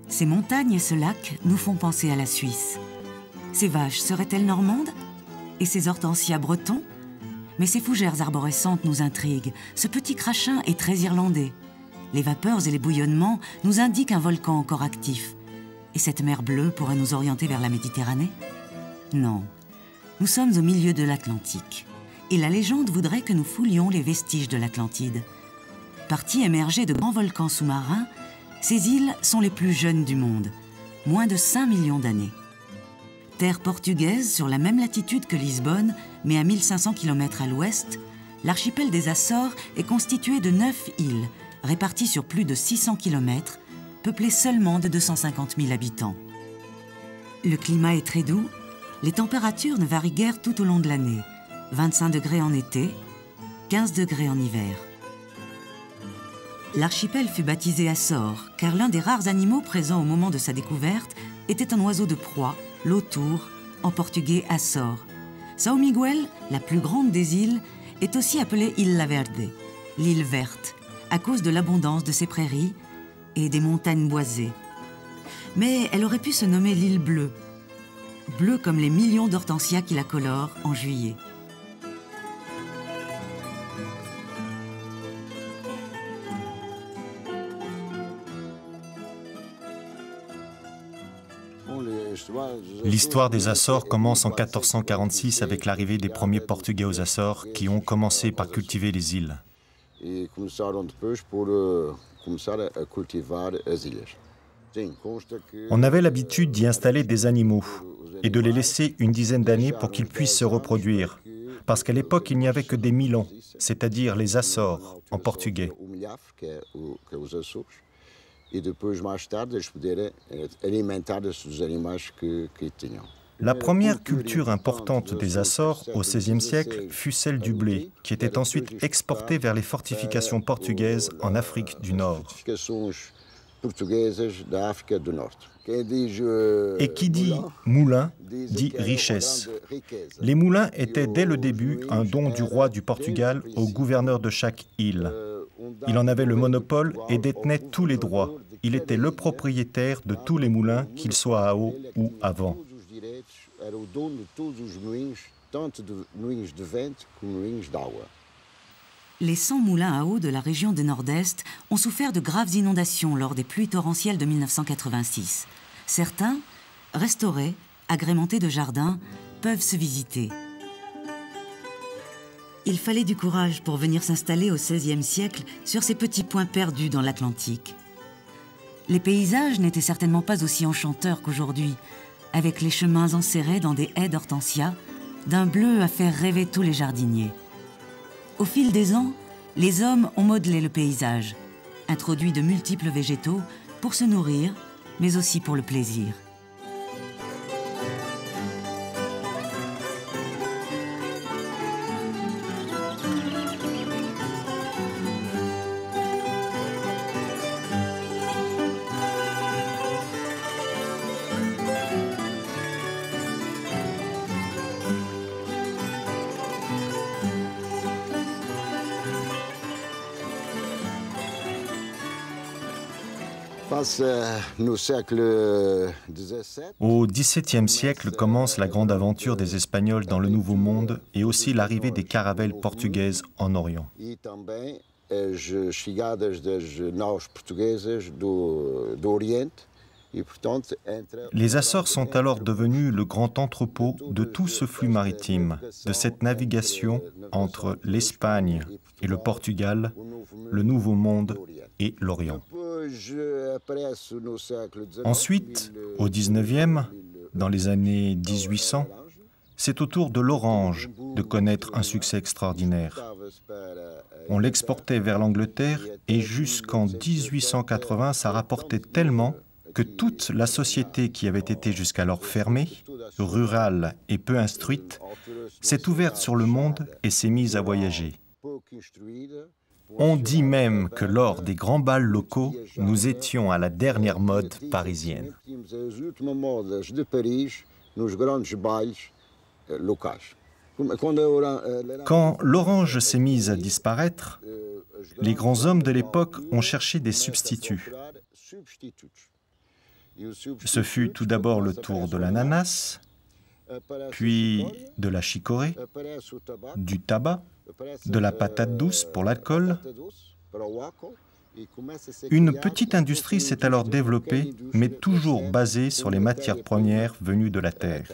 Ces montagnes et ce lac nous font penser à la Suisse. Ces vaches seraient-elles normandes? Et ces hortensias bretons? Mais ces fougères arborescentes nous intriguent. Ce petit crachin est très irlandais. Les vapeurs et les bouillonnements nous indiquent un volcan encore actif. Et cette mer bleue pourrait nous orienter vers la Méditerranée? Non, nous sommes au milieu de l'Atlantique. Et la légende voudrait que nous foulions les vestiges de l'Atlantide. Parties émergées de grands volcans sous-marins, ces îles sont les plus jeunes du monde, moins de 5 millions d'années. Terre portugaise sur la même latitude que Lisbonne, mais à 1500 km à l'ouest, l'archipel des Açores est constitué de 9 îles, réparties sur plus de 600 km, peuplées seulement de 250 000 habitants. Le climat est très doux, les températures ne varient guère tout au long de l'année, 25 degrés en été, 15 degrés en hiver. L'archipel fut baptisé Açores, car l'un des rares animaux présents au moment de sa découverte était un oiseau de proie, l'autour, en portugais Açores. São Miguel, la plus grande des îles, est aussi appelée Ilha Verde, l'île verte, à cause de l'abondance de ses prairies et des montagnes boisées. Mais elle aurait pu se nommer l'île bleue, bleue comme les millions d'hortensias qui la colorent en juillet. L'histoire des Açores commence en 1446 avec l'arrivée des premiers Portugais aux Açores qui ont commencé par cultiver les îles. On avait l'habitude d'y installer des animaux et de les laisser une dizaine d'années pour qu'ils puissent se reproduire, parce qu'à l'époque il n'y avait que des milans, c'est-à-dire les Açores en portugais. La première culture importante des Açores au XVIe siècle fut celle du blé, qui était ensuite exporté vers les fortifications portugaises en Afrique du Nord. Et qui dit moulin, dit richesse. Les moulins étaient dès le début un don du roi du Portugal au gouverneur de chaque île. Il en avait le monopole et détenait tous les droits. Il était le propriétaire de tous les moulins, qu'ils soient à eau ou à vent. Les 100 moulins à eau de la région du Nord-Est ont souffert de graves inondations lors des pluies torrentielles de 1986. Certains, restaurés, agrémentés de jardins, peuvent se visiter. Il fallait du courage pour venir s'installer au XVIe siècle sur ces petits points perdus dans l'Atlantique. Les paysages n'étaient certainement pas aussi enchanteurs qu'aujourd'hui, avec les chemins enserrés dans des haies d'hortensias, d'un bleu à faire rêver tous les jardiniers. Au fil des ans, les hommes ont modelé le paysage, introduit de multiples végétaux pour se nourrir, mais aussi pour le plaisir. Au XVIIe siècle commence la grande aventure des Espagnols dans le Nouveau Monde et aussi l'arrivée des caravelles portugaises en Orient. Les Açores sont alors devenus le grand entrepôt de tout ce flux maritime, de cette navigation entre l'Espagne et le Portugal, le Nouveau Monde et l'Orient. Ensuite, au XIXe, dans les années 1800, c'est au tour de l'orange de connaître un succès extraordinaire. On l'exportait vers l'Angleterre et jusqu'en 1880, ça rapportait tellement que toute la société qui avait été jusqu'alors fermée, rurale et peu instruite, s'est ouverte sur le monde et s'est mise à voyager. On dit même que lors des grands bals locaux, nous étions à la dernière mode parisienne. Quand l'orange s'est mise à disparaître, les grands hommes de l'époque ont cherché des substituts. Ce fut tout d'abord le tour de l'ananas, puis de la chicorée, du tabac, de la patate douce pour l'alcool. Une petite industrie s'est alors développée, mais toujours basée sur les matières premières venues de la terre.